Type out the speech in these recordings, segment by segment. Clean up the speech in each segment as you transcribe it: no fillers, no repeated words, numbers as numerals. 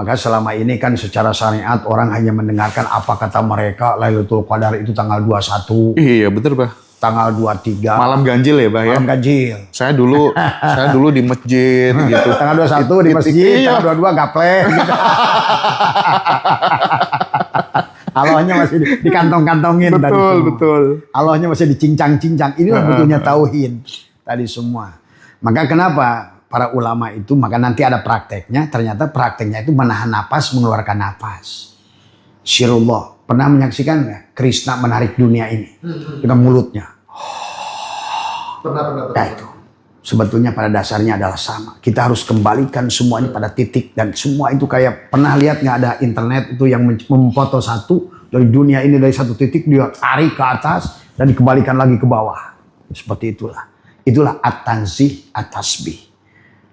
Maka selama ini kan secara syariat orang hanya mendengarkan apa kata mereka Lailatul Qadar itu tanggal 21. Iya betul Bah. Tanggal 23. Malam ganjil ya Bah ya? Malam ganjil. Saya dulu di masjid gitu. Tanggal 21 di masjid, iya. Tanggal 22 gaplek gitu. Allahnya masih di kantong-kantongin. Betul. Allahnya masih dicincang-cincang. Inilah butuhnya tauhid tadi semua. Maka kenapa para ulama itu, maka nanti ada prakteknya, ternyata prakteknya itu menahan napas, mengeluarkan napas. Syirullah. Pernah menyaksikan nggak Krishna menarik dunia ini dengan mulutnya? Pernah. Nah itu. Sebetulnya pada dasarnya adalah sama. Kita harus kembalikan semuanya pada titik. Dan semua itu kayak, pernah lihat nggak ada internet itu yang memfoto satu dari dunia ini dari satu titik, dia tarik ke atas dan dikembalikan lagi ke bawah. Seperti itulah. Itulah at-tanzih, at-tasbih.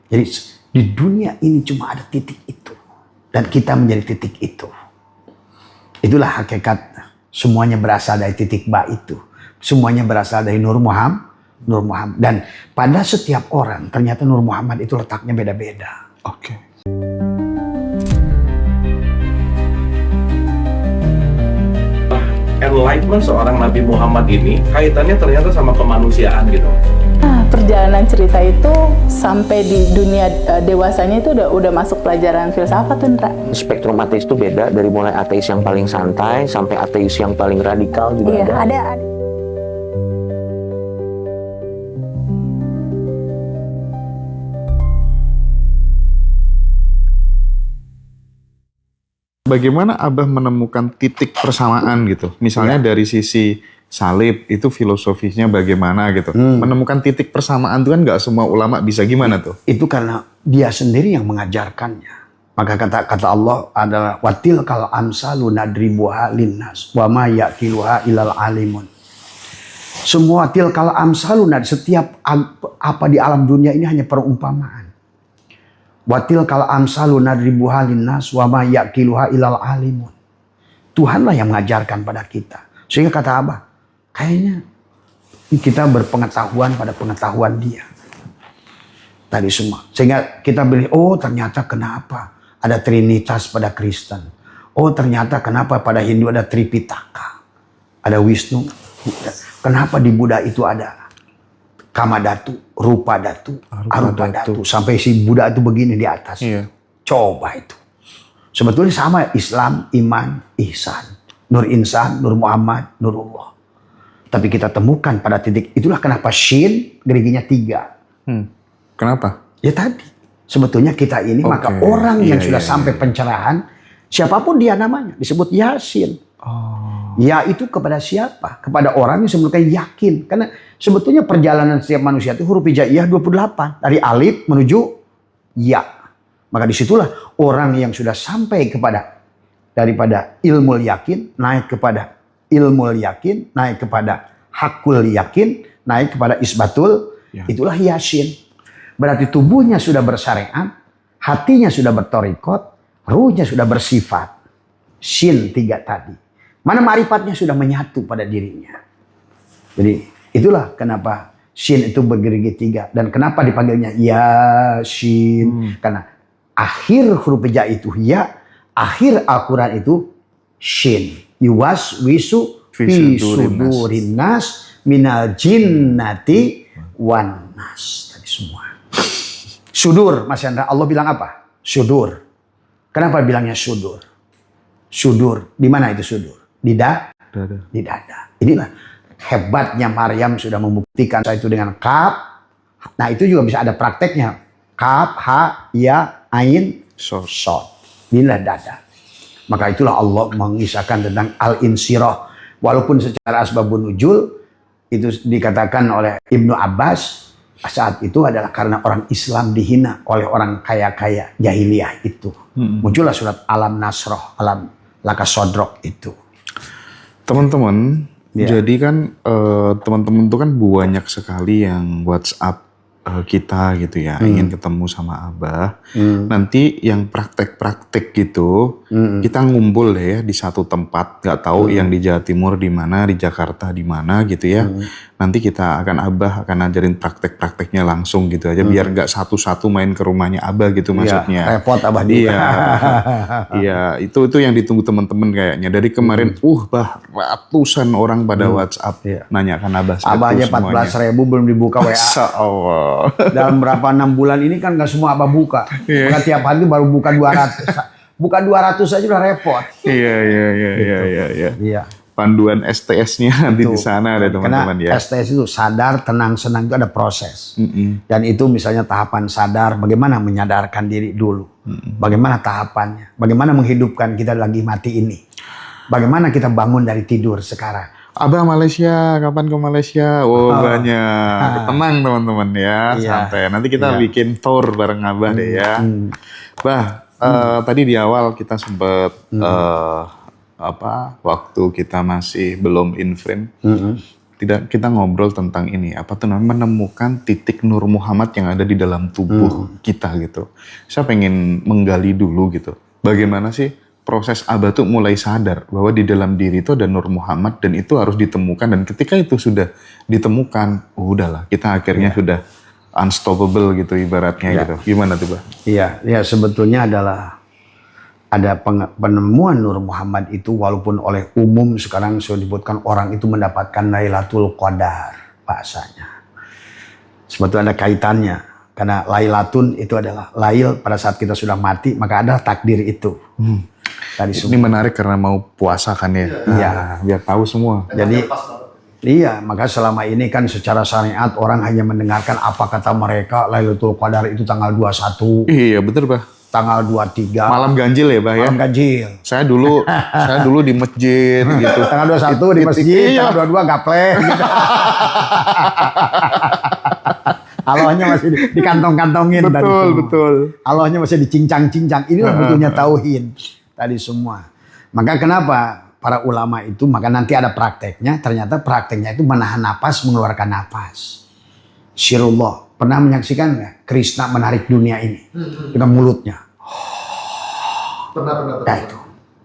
Jadi di dunia ini cuma ada titik itu. Dan kita menjadi titik itu. Itulah hakikat. Semuanya berasal dari titik ba itu. Semuanya berasal dari Nur Muhammad. Dan pada setiap orang ternyata Nur Muhammad itu letaknya beda-beda. Oke. Enlightenment seorang Nabi Muhammad ini kaitannya ternyata sama kemanusiaan gitu. Nah, perjalanan cerita itu sampai di dunia dewasanya itu udah masuk pelajaran filsafat tuh, Ndra. Spektrum ateis itu beda dari mulai ateis yang paling santai sampai ateis yang paling radikal juga ada. Bagaimana Abah menemukan titik persamaan gitu? Misalnya dari sisi salib itu filosofisnya bagaimana gitu? Menemukan titik persamaan itu kan nggak semua ulama bisa, gimana tuh? Itu karena dia sendiri yang mengajarkannya. Maka kata Allah adalah watil kal amsalu nadribuha linnas wa ma yaqiluha ilal alimun. Semua tilkal amsalu, setiap apa di alam dunia ini hanya perumpamaan. Watil kal amsalu nadribuha linnas wa ma yaqiluha ilal alimun. Tuhanlah yang mengajarkan pada kita. Sehingga kata Abah, kayaknya kita berpengetahuan pada pengetahuan dia. Tadi semua. Sehingga kita beli, oh ternyata kenapa ada Trinitas pada Kristen. Oh ternyata kenapa pada Hindu ada Tripitaka. Ada Wisnu. Kenapa di Buddha itu ada Kama Datu, Rupa Datu, Arupa Datu. Sampai si Buddha itu begini di atas. Iya. Coba itu. Sebetulnya sama Islam, iman, ihsan. Nur Insan, Nur Muhammad, Nurullah. Tapi kita temukan pada titik, itulah kenapa Shin geriginya 3. Kenapa? Ya tadi. Sebetulnya kita ini, maka orang yang sudah sampai pencerahan, siapapun dia namanya, disebut Yasin. Ya itu kepada siapa? Kepada orang yang sebelumnya yakin. Karena sebetulnya perjalanan setiap manusia itu huruf hijaiyah 28. Dari alif menuju ya. Maka disitulah orang yang sudah sampai kepada daripada ilmu yakin, naik kepada ilmu yakin, naik kepada hakul yakin, naik kepada isbatul, itulah yasin. Berarti tubuhnya sudah bersyariat, hatinya sudah bertorikot, ruhnya sudah bersifat. Shin 3 tadi. Mana ma'rifatnya sudah menyatu pada dirinya. Jadi itulah kenapa Shin itu bergerigi 3. Dan kenapa dipanggilnya Yasin. Karena akhir huruf hija itu ya, akhir Al-Quran itu Shin. Yuwas wisu fi sudurin nas minal jinnati wan nas. Tadi semua. Sudur, Mas Chandra. Allah bilang apa? Sudur. Kenapa bilangnya sudur? Sudur. Di mana itu sudur? Di dada. Inilah hebatnya Maryam sudah membuktikan itu dengan kaf. Nah itu juga bisa ada prakteknya. Kaf, ha, ya, ain, sod. Inilah dada. Maka itulah Allah mengisahkan tentang al-insirah. Walaupun secara asbabun nuzul itu dikatakan oleh Ibnu Abbas saat itu adalah karena orang Islam dihina oleh orang kaya-kaya jahiliyah itu. Muncullah surat Alam Nasroh, Alam Laka Sodrok itu. Teman-teman, jadi kan teman-teman itu kan banyak sekali yang WhatsApp kita gitu ya, ingin ketemu sama Abah. Nanti yang praktek-praktek gitu, kita ngumpul deh ya di satu tempat, nggak tahu yang di Jawa Timur di mana, di Jakarta di mana gitu ya. Nanti Abah akan ajarin praktek-prakteknya langsung gitu aja, biar nggak satu-satu main ke rumahnya Abah gitu maksudnya. Repot Abah juga. Iya, iya itu yang ditunggu teman-teman kayaknya. Dari kemarin, Bah, ratusan orang pada WhatsApp nanyakan Abah satu Abahnya semuanya. 14.000 belum dibuka WA. Masya Allah. Dalam berapa 6 bulan ini kan nggak semua Abah buka. Maka tiap hari baru buka 200. Buka 200 aja udah repot. Iya. Iya. Panduan STS-nya nanti di sana ada teman-teman ya. Karena STS itu sadar, tenang, senang itu ada proses. Dan itu misalnya tahapan sadar, bagaimana menyadarkan diri dulu. Bagaimana tahapannya. Bagaimana menghidupkan kita lagi mati ini. Bagaimana kita bangun dari tidur sekarang. Abah Malaysia, kapan ke Malaysia? Banyak. Tenang teman-teman ya, santai. Nanti kita bikin tour bareng Abah deh ya. Bah, tadi di awal kita sempat waktu kita masih belum in frame, kita ngobrol tentang ini, menemukan titik Nur Muhammad yang ada di dalam tubuh kita gitu. Saya pengen menggali dulu gitu. Bagaimana sih proses Abah tuh mulai sadar bahwa di dalam diri itu ada Nur Muhammad dan itu harus ditemukan, dan ketika itu sudah ditemukan, udahlah kita akhirnya sudah unstoppable gitu ibaratnya gitu. Gimana tuh Bah? Iya, sebetulnya adalah ada penemuan Nur Muhammad itu walaupun oleh umum sekarang sudah disebutkan orang itu mendapatkan Lailatul Qadar bahasanya. Sebetulnya ada kaitannya. Karena Lailatun itu adalah Lail pada saat kita sudah mati, maka ada takdir itu. Ini menarik karena mau puasa kan ya. Iya. Biar tahu semua. Jadi iya, maka selama ini kan secara syariat orang hanya mendengarkan apa kata mereka Lailatul Qadar itu tanggal 21. Iya, betul Bah. Tanggal 23. Malam ganjil ya Bah ya. Malam ganjil. Saya dulu di masjid gitu. Tanggal 21 di masjid, tanggal 22 gapleh gitu. Allahnya masih di kantong-kantongin tadi semua. Betul. Allahnya masih dicincang-cincang. Inilah butuhnya tauhid tadi semua. Maka kenapa para ulama itu, maka nanti ada prakteknya, ternyata prakteknya itu menahan napas, mengeluarkan napas. Syirullah. Pernah menyaksikan nggak Krishna menarik dunia ini dengan mulutnya? Pernah. Nah, itu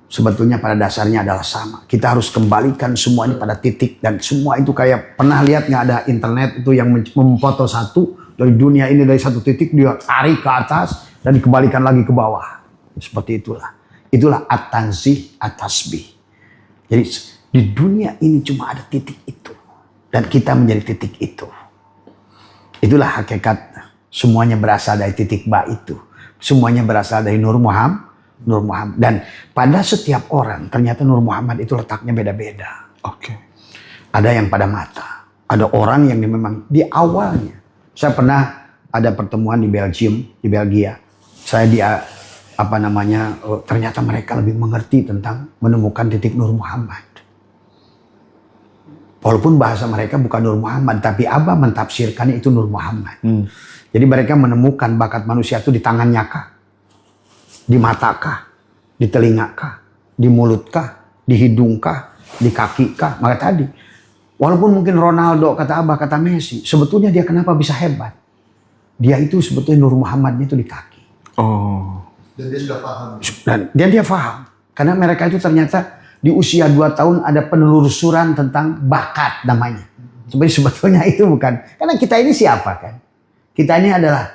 sebetulnya pada dasarnya adalah sama. Kita harus kembalikan semua ini pada titik, dan semua itu kayak pernah lihat nggak ada internet itu yang memfoto satu dari dunia ini dari satu titik dia tarik ke atas dan dikembalikan lagi ke bawah. Seperti itulah at-tanzih at-tasbih. Jadi di dunia ini cuma ada titik itu dan kita menjadi titik itu. Itulah hakikat, semuanya berasal dari titik ba itu. Semuanya berasal dari Nur Muhammad. Dan pada setiap orang ternyata Nur Muhammad itu letaknya beda-beda. Oke. Ada yang pada mata. Ada orang yang memang di awalnya. Saya pernah ada pertemuan di Belgia. Saya ternyata mereka lebih mengerti tentang menemukan titik Nur Muhammad. Walaupun bahasa mereka bukan Nur Muhammad, tapi Abah mentafsirkannya itu Nur Muhammad. Jadi mereka menemukan bakat manusia itu di tangannya kah? Di mata kah? Di telinga kah? Di mulut kah? Di hidung kah? Di kaki kah? Maka tadi, walaupun mungkin Ronaldo, kata Abah, kata Messi, sebetulnya dia kenapa bisa hebat? Dia itu sebetulnya Nur Muhammadnya itu di kaki. Oh. Dan dia sudah paham. Dan dia paham. Karena mereka itu ternyata di usia 2 tahun ada penelusuran tentang bakat namanya. Sebetulnya itu bukan. Karena kita ini siapa kan? Kita ini adalah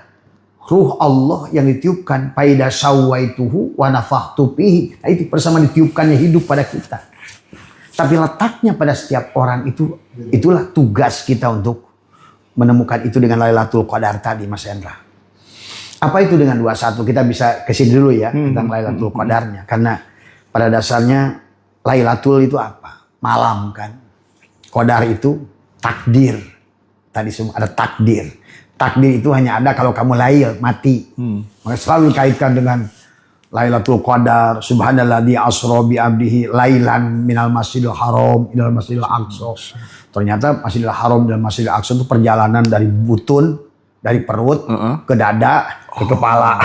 ruh Allah yang ditiupkan. Faida sawaituhu wa nafakhtu fihi. Nah, itu bersama ditiupkannya hidup pada kita. Tapi letaknya pada setiap orang itu, itulah tugas kita untuk menemukan itu dengan Lailatul Qadar tadi, Mas Hendra. Apa itu dengan 21? Kita bisa kesini dulu ya tentang Lailatul Qadarnya. Karena pada dasarnya Lailatul itu apa? Malam kan. Qadar itu takdir. Tadi semua ada takdir. Takdir itu hanya ada kalau kamu lail, mati. Maka selalu dikaitkan dengan Lailatul Qadar, subhanalladzi asra bi abdihi lailan minal masjidil haram ilal masjidil aqsa. Ternyata Masjidil Haram dan Masjidil Aqsa itu perjalanan dari butun, dari perut ke dada, ke kepala.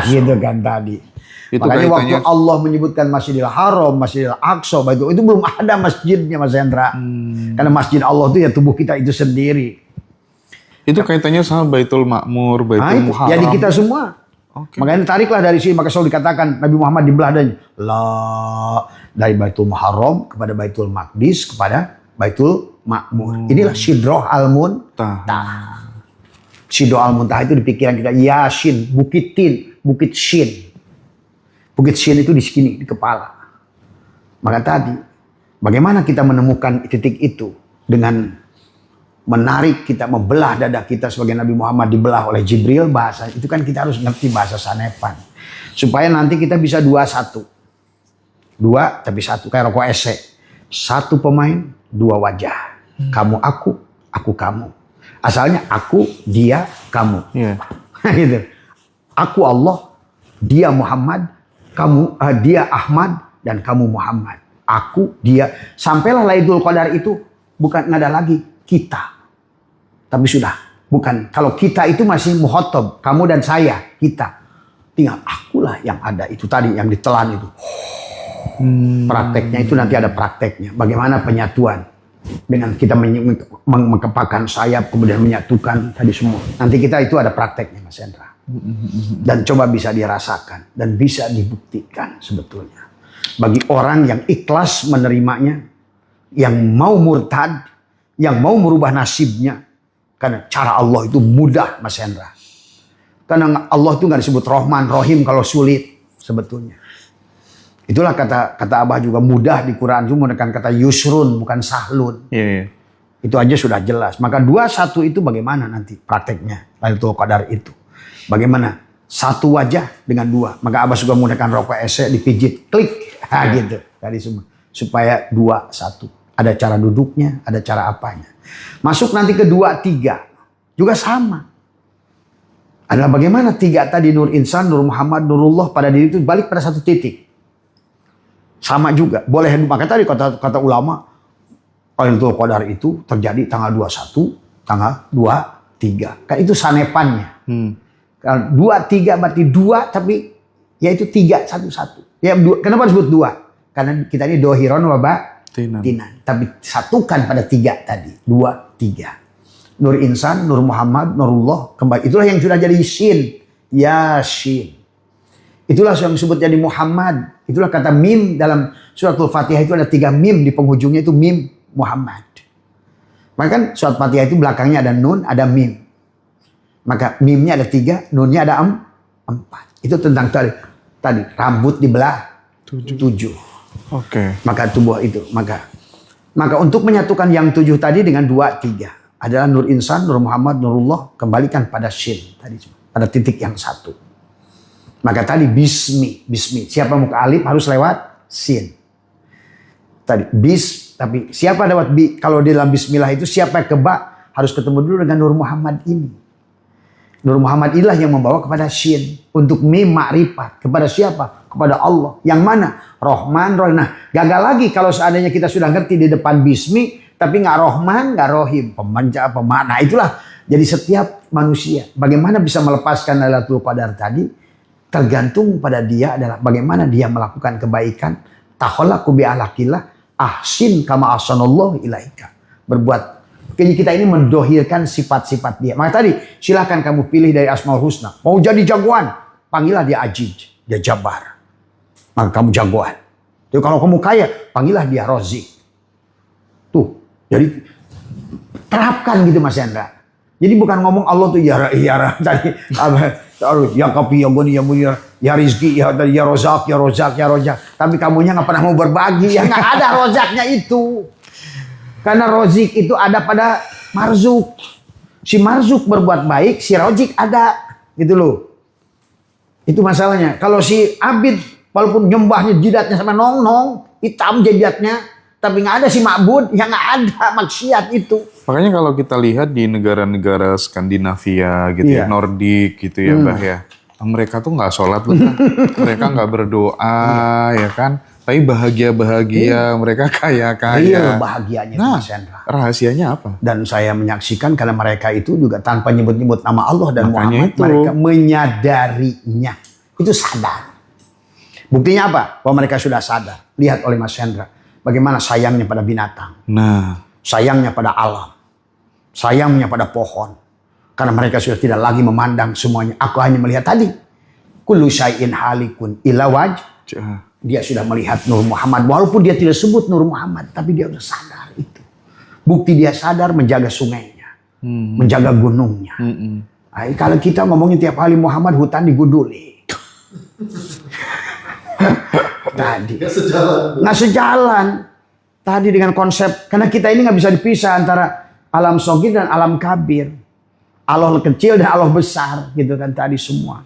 Gitu kan tadi. Itu makanya waktu Allah menyebutkan Masjidil Haram, Masjidil Aqsa, itu belum ada masjidnya Mas Hendra. Karena masjid Allah itu ya tubuh kita itu sendiri. Itu kaitannya sama Baitul Ma'mur, Baitul itu Muharram. jadi kita semua. Makanya tariklah dari sini, maka selalu dikatakan Nabi Muhammad dibelah dari Baitul Muharram kepada Baitul Maqdis kepada Baitul Ma'mur. Inilah Sidroh Al-Muntah. Sidroh Al-Muntah itu di pikiran kita. Yasin, Bukit Tin, Bukit Shin. Bukit Shin itu di sini, di kepala. Maka tadi, bagaimana kita menemukan titik itu dengan menarik kita, membelah dada kita sebagai Nabi Muhammad dibelah oleh Jibril, bahasa itu kan kita harus ngerti bahasa sanepan supaya nanti kita bisa 2-1, 2 tapi 1, kayak rokok ese, 1 pemain 2 wajah, kamu aku kamu, asalnya aku dia kamu, gitu. Aku Allah, dia Muhammad, kamu dia Ahmad dan kamu Muhammad, aku dia, sampailah Lailatul Qadar itu bukan nggak ada lagi kita. Tapi sudah, bukan. Kalau kita itu masih muhotob, kamu dan saya, kita. Tinggal akulah yang ada. Itu tadi yang ditelan itu. Prakteknya itu nanti ada prakteknya. Bagaimana penyatuan. Dengan kita mengepakkan sayap, kemudian menyatukan tadi semua. Nanti kita itu ada prakteknya, Mas Hendra. Dan coba bisa dirasakan. Dan bisa dibuktikan sebetulnya. Bagi orang yang ikhlas menerimanya, yang mau murtad, yang mau merubah nasibnya. Karena cara Allah itu mudah, Mas Hendra. Karena Allah itu nggak disebut Rahman, Rahim kalau sulit sebetulnya. Itulah kata Abah juga mudah di Quran itu menekan kata yusrun bukan sahlun. Itu aja sudah jelas. Maka 2-1 itu bagaimana nanti prakteknya Lailatul Qadar itu? Bagaimana 1 wajah dengan 2? Maka Abah juga menggunakan rokok ese dipijit, klik, gitu tadi semua supaya 2-1. Ada cara duduknya, ada cara apanya. Masuk nanti ke 2-3 juga sama. Adalah bagaimana 3 tadi Nur Insan, Nur Muhammad, Nurullah pada diri itu balik pada 1 titik. Sama juga. Boleh, maka tadi kata ulama Lailatul Qadar itu terjadi tanggal 21, tanggal 23. Kan itu sanepannya. Kalau 23 berarti 2 tapi yaitu 3 1-1. Ya, kenapa disebut 2? Karena kita ini dohiron wabah Tinan. Tapi satukan pada 3 tadi. 2, 3. Nur Insan, Nur Muhammad, Nurullah. Kembali. Itulah yang sudah jadi Shin. Yasin. Itulah yang disebut jadi Muhammad. Itulah kata mim dalam suratul Fatihah itu ada 3 mim. Di penghujungnya itu mim Muhammad. Maka kan surat Fatihah itu belakangnya ada nun, ada mim. Maka mimnya ada 3, nunnya ada 4. Itu tentang tadi rambut dibelah 7. Maka tubuh itu. Maka untuk menyatukan yang 7 tadi dengan 2, 3. Adalah Nur Insan, Nur Muhammad, Nurullah. Kembalikan pada Shin. Tadi, pada titik yang 1. Maka tadi Bismi. Siapa muka alif harus lewat Shin. Tadi bis. Tapi siapa lewat bi? Kalau di dalam Bismillah itu siapa ke ba? Harus ketemu dulu dengan Nur Muhammad ini. Nur Muhammad inilah yang membawa kepada Shin. Untuk mim ma'rifat. Kepada siapa? Kepada Allah. Yang mana? Rahman, Rahim. Nah, gagal lagi kalau seandainya kita sudah ngerti di depan Bismi, tapi nggak Rahman, nggak Rahim. Nah, itulah. Jadi setiap manusia, bagaimana bisa melepaskan Lailatul Qadar tadi, tergantung pada dia adalah bagaimana dia melakukan kebaikan. Takhallaku bi'alaqillah, ahsin kama ahsanallahu ilaika. Berbuat. Jadi kita ini mendohirkan sifat-sifat dia. Maka tadi, silahkan kamu pilih dari Asmaul Husna. Mau jadi jagoan, panggillah dia Aziz, dia Jabbar. Maka kamu jagoan. Jadi kalau kamu kaya, panggillah dia Razik. Tuh, jadi terapkan gitu Mas Hendra. Jadi bukan ngomong Allah tuh ya tadi ya kafi ya goni ya munir ya rizki ya rozak ya rozak ya rozak. Tapi kamunya nggak pernah mau berbagi, ya nggak ada rozaknya itu. Karena rozik itu ada pada marzuk. Si marzuk berbuat baik, si rozik ada gitu loh. Itu masalahnya. Kalau si abid walaupun nyembahnya jidatnya sama nong-nong, hitam jidatnya, tapi nggak ada si ma'bud, ya nggak ada maksiat itu. Makanya kalau kita lihat di negara-negara Skandinavia gitu ya, Nordik gitu ya, Mbah ya. Mereka tuh nggak sholat, mereka nggak berdoa, ya kan? Tapi bahagia-bahagia, mereka kaya-kaya. Iya, bahagianya. Nah, rahasianya apa? Dan saya menyaksikan karena mereka itu juga tanpa nyebut-nyebut nama Allah dan Makanya Muhammad, itu. mereka menyadarinya. Itu sadar. Buktinya apa? Bahwa mereka sudah sadar. Lihat oleh Mas Hendra. Bagaimana sayangnya pada binatang. Nah. Sayangnya pada alam. Sayangnya pada pohon. Karena mereka sudah tidak lagi memandang semuanya. Aku hanya melihat tadi. Kullu syai'in halikun illa wajh. Dia sudah melihat Nur Muhammad. Walaupun dia tidak sebut Nur Muhammad. Tapi dia sudah sadar itu. Bukti dia sadar menjaga sungainya. Menjaga gunungnya. Nah, kalau kita ngomongin tiap hari Muhammad, hutan diguduli. Tadi. Nggak sejalan. Tadi dengan konsep. Karena kita ini nggak bisa dipisah antara alam sogir dan alam kabir. Allah kecil dan Allah besar gitu kan tadi semua.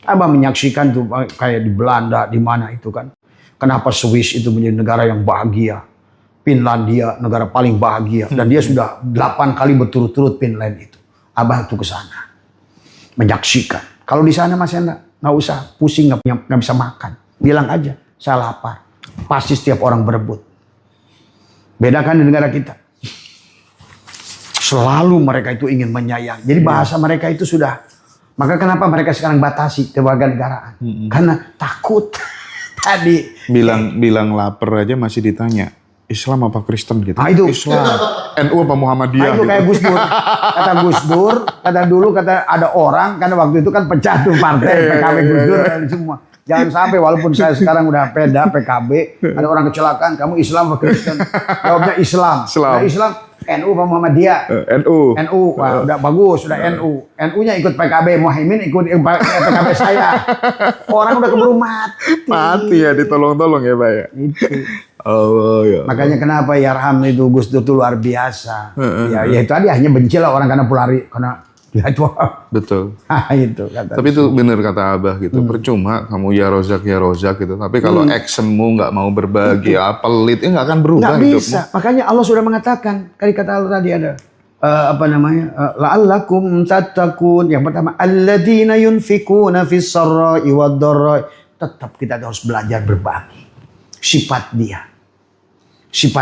Abah menyaksikan tuh kayak di Belanda di mana itu kan. Kenapa Swiss itu menjadi negara yang bahagia. Finlandia negara paling bahagia dan dia sudah 8 kali berturut-turut Finland itu. Abah tuh ke sana. Menyaksikan. Kalau di sana Mas Enda nggak usah pusing nggak bisa makan. Bilang aja saya lapar. Pasti setiap orang berebut. Beda kan di negara kita. Selalu mereka itu ingin menyayangi. Jadi bahasa mereka itu sudah. Maka kenapa mereka sekarang batasi kewarganegaraan? Karena takut. Tadi. Bilang lapar aja masih ditanya. Islam apa Kristen gitu? Ah, itu. Islam. NU apa Muhammadiyah? Itu kayak Gus Dur. Kata Gus Dur. Kata ada orang. Karena waktu itu kan pecah tuh partai. PKB Gus Dur dan semua. Jangan sampai walaupun saya sekarang udah PKB. Ada orang kecelakaan. Kamu Islam apa Kristen? Jawabnya Islam. Islam. NU apa Muhammadiyah? NU. Wah, udah bagus, sudah NU. NU-nya ikut PKB, Muhaimin ikut PKB saya. Orang udah keburu mati. Mati ya, ditolong-tolong ya Pak ya. Itu. Oh ya. Makanya kenapa Yarham itu Gus Dur itu luar biasa. Ya itu tadi hanya benci lah orang karena karena dia itu. Betul. Itu kata. Tapi itu benar kata Abah gitu. Percuma kamu ya rozak gitu. Tapi kalau actionmu nggak mau berbagi, pelit, nggak akan berubah nggak hidupmu. bisa. Makanya Allah sudah mengatakan. Kali kata Allah tadi ada la'allakum tattaqun. Yang pertama alladzina yunfikuna fis sarra'i wad dharra'i. Tetap kita harus belajar berbagi. Sifat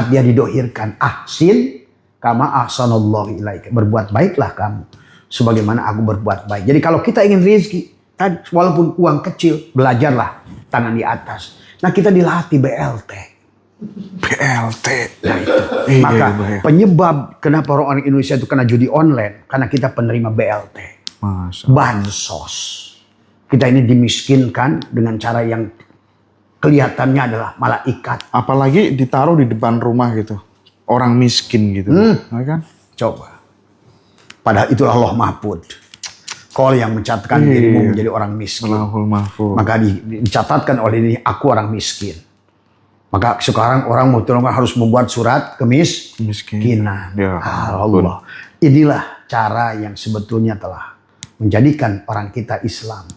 dia didohirkan. Ahsin kama ahsanallahu ilaika. Berbuat baiklah kamu sebagaimana aku berbuat baik. Jadi kalau kita ingin rezeki, walaupun uang kecil, belajarlah tangan di atas. Nah kita dilatih BLT. Nah, itu. Maka penyebab kenapa orang Indonesia itu kena judi online, karena kita penerima BLT. Bansos. Kita ini dimiskinkan dengan cara yang kelihatannya adalah malaikat. Apalagi ditaruh di depan rumah gitu. Orang miskin gitu. Kan? Coba. Padahal itulah Allah Mahfud. Kau yang mencatatkan dirimu menjadi orang miskin. Maka dicatatkan oleh ini aku orang miskin. Maka sekarang orang harus membuat surat kemiskinan. Ya, Allah. Inilah cara yang sebetulnya telah menjadikan orang kita Islam.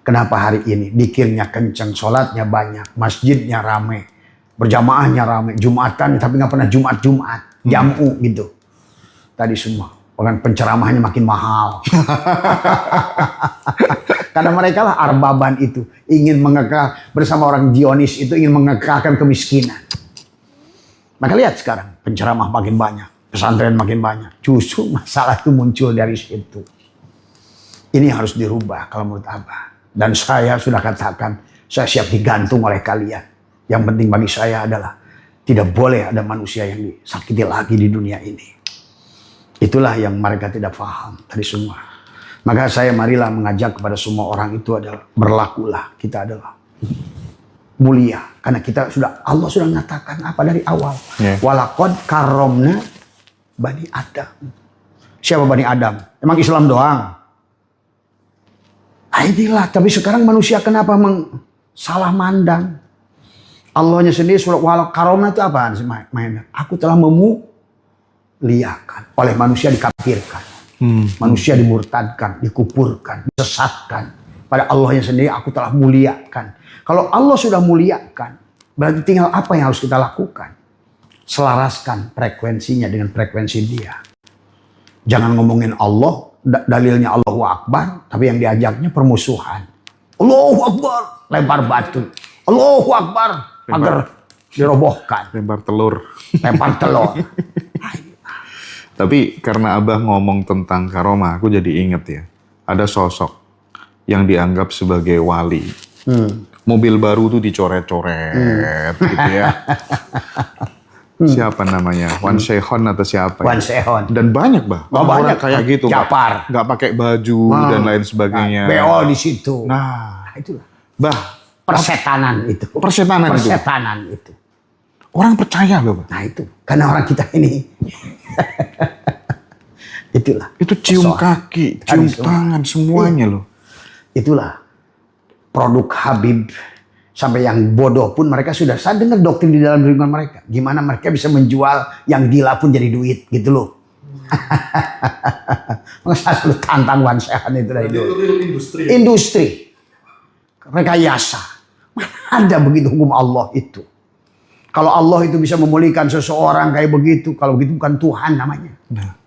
Kenapa hari ini dikirnya kencang, sholatnya banyak, masjidnya ramai, berjamaahnya ramai, Jumatan tapi nggak pernah Jumat, jamu gitu. Tadi semua. Orang penceramahnya makin mahal. Karena mereka lah arbaban itu. Ingin mengekal bersama orang Zionis itu ingin mengekalkan kemiskinan. Maka lihat sekarang penceramah makin banyak. Pesantren makin banyak. Justru masalah itu muncul dari situ. Ini harus dirubah kalau menurut Abah. Dan saya sudah katakan saya siap digantung oleh kalian. Yang penting bagi saya adalah tidak boleh ada manusia yang disakiti lagi di dunia ini. Itulah yang mereka tidak paham tadi semua. Maka saya marilah mengajak kepada semua orang itu adalah berlakulah kita adalah mulia karena kita Allah sudah mengatakan apa dari awal. Walaqad karomna Bani Adam. Siapa Bani Adam? Emang Islam doang? Inilah. Tapi sekarang manusia kenapa salah mandang? Allahnya sendiri surat walaqad karomna itu apa? Aku telah liakan oleh manusia dikafirkan, manusia dimurtadkan, dikupurkan, disesatkan. Pada Allahnya sendiri aku telah muliakan. Kalau Allah sudah muliakan, berarti tinggal apa yang harus kita lakukan? Selaraskan frekuensinya dengan frekuensi Dia. Jangan ngomongin Allah, dalilnya Allahu Akbar, tapi yang diajaknya permusuhan. Allahu Akbar, lempar batu. Allahu Akbar, agar dirobohkan. Lempar telur. Tapi karena Abah ngomong tentang karomah, aku jadi inget ya. Ada sosok yang dianggap sebagai wali. Mobil baru tuh dicoret-coret gitu ya. siapa namanya? Wan Sehon atau siapa? Wan ya? Sehon. Dan banyak bah, Oh, orang banyak. kayak gitu. Japar. Nggak pakai baju dan lain sebagainya. Beol di situ. Nah, Itulah bah, persetanan itu. persetanan itu. Persetanan itu. Orang percaya loh, bah. Nah itu karena orang kita ini itulah. Itu cium persoalan. kaki, cium Semua. tangan, semuanya loh. Itulah produk Habib. Sampai yang bodoh pun mereka sudah, saya dengar doktrin di dalam lingkungan mereka. Gimana mereka bisa menjual yang gila pun jadi duit gitu loh. Maka saya selalu tantang Wan Sehon itu dari dulu. Industri. Rekayasa. Mana ada begitu hukum Allah itu. Kalau Allah itu bisa memulihkan seseorang kayak begitu, kalau begitu bukan Tuhan namanya.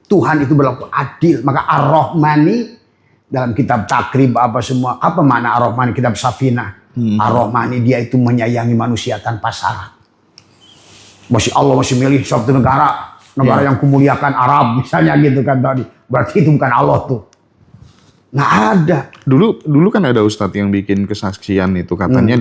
Tuhan itu berlaku adil. Maka Ar-Rahmani dalam kitab Takrib apa semua. Apa makna Ar-Rahmani kitab Safinah? Ar-Rahmani dia itu menyayangi manusia tanpa syarat. Masih Allah masih milih suatu negara yang kumuliakan Arab misalnya gitu kan tadi. Berarti itu bukan Allah tuh. Nggak ada. Dulu kan ada ustadz yang bikin kesaksian itu katanya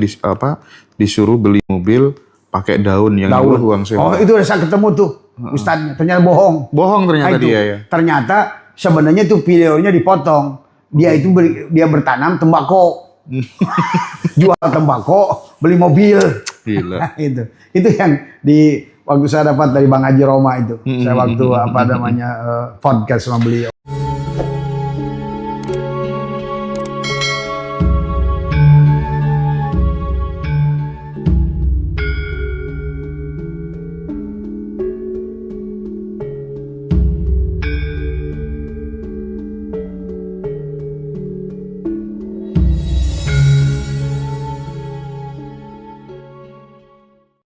disuruh beli mobil pakai daun yang itu uang sewa. Oh itu udah saya ketemu tuh ustadznya. Ternyata bohong. Bohong ternyata Nah, itu. dia ya. Ternyata sebenarnya tuh videonya dipotong. Dia itu dia bertanam tembakau. Jual tembakau, beli mobil. Gila. Nah, itu yang waktu saya dapat dari Bang Haji Roma itu. Saya waktu podcast sama beliau.